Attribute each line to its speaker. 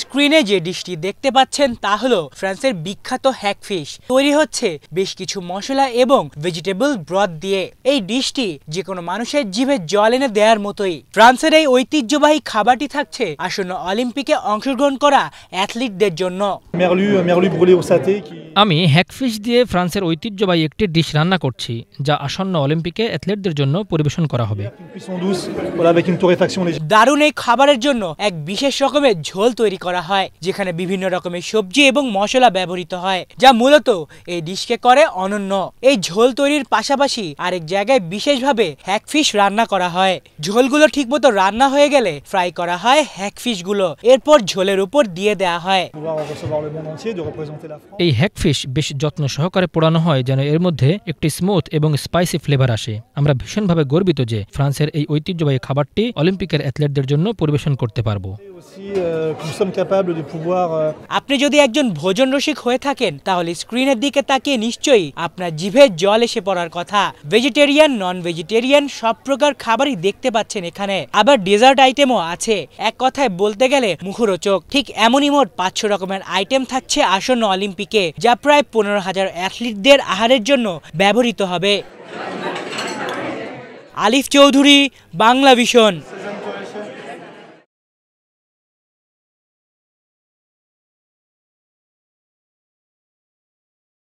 Speaker 1: স্ক্রিনে যে ডিশটি দেখতে পাচ্ছেন তা হলো ফ্রান্সের বিখ্যাত হ্যাগফিশ। তৈরি হচ্ছে বেশ কিছু মশলা এবং ভেজিটেবল ব্রথ দিয়ে। এই ডিশটি যে কোনো মানুষের জিভে জল এনে দেওয়ার মতোই। ফ্রান্সের এই ঐতিহ্যবাহী খাবারটি থাকছে আসন্ন অলিম্পিকে অংশগ্রহণ করা অ্যাথলিটদের জন্য।
Speaker 2: আমি হ্যাগফিশ দিয়ে ফ্রান্সের ঐতিহ্যবাহী একটি ডিশ রান্না করছি, যা আসন্ন অলিম্পিকে অ্যাথলেটদের জন্য পরিবেশন করা হবে।
Speaker 1: দারুণ এই খাবারের জন্য এক বিশেষ রকমের ঝোল তৈরি করা হয়, যেখানে বিভিন্ন রকমের সবজি এবং মশলা ব্যবহৃত হয়, যা মূলত এই ডিশকে করে অনন্য। এই ঝোল তৈরির পাশাপাশি আরেক জায়গায় বিশেষভাবে হ্যাগফিশ রান্না করা হয়। ঝোলগুলো ঠিকমতো রান্না হয়ে গেলে ফ্রাই করা হয় হ্যাগফিশগুলো, এরপর ঝোলের উপর দিয়ে দেওয়া হয়।
Speaker 2: এই হ্যাগফিশ বেশ যত্ন সহকারে পোড়ানো হয় যেন এর মধ্যে একটি স্মুথ এবং স্পাইসি ফ্লেভার আসে। আমরা ভীষণভাবে গর্বিত যে ফ্রান্সের এই ঐতিহ্যবাহী খাবারটি অলিম্পিকের অ্যাথলেটদের জন্য পরিবেশন করতে পারবো।
Speaker 1: আপনি যদি একজন ভোজন রসিক হয়ে থাকেন তাহলে স্ক্রিনের দিকে তাকিয়ে নিশ্চয়ই আপনার জিভে জল এসে পড়ার কথা। ভেজিটেরিয়ান, নন ভেজিটেরিয়ান সব প্রকার খাবারই দেখতে পাচ্ছেন এখানে, আবার ডেজার্ট আইটেমও আছে। এক কথায় বলতে গেলে মুখরোচক। ঠিক এমনই মোট 500 রকমের আইটেম থাকছে আসন্ন অলিম্পিকে, যা প্রায় 15,000 অ্যাথলিটদের আহারের জন্য ব্যবহৃত হবে। আলিফ চৌধুরী, বাংলা ভিশন।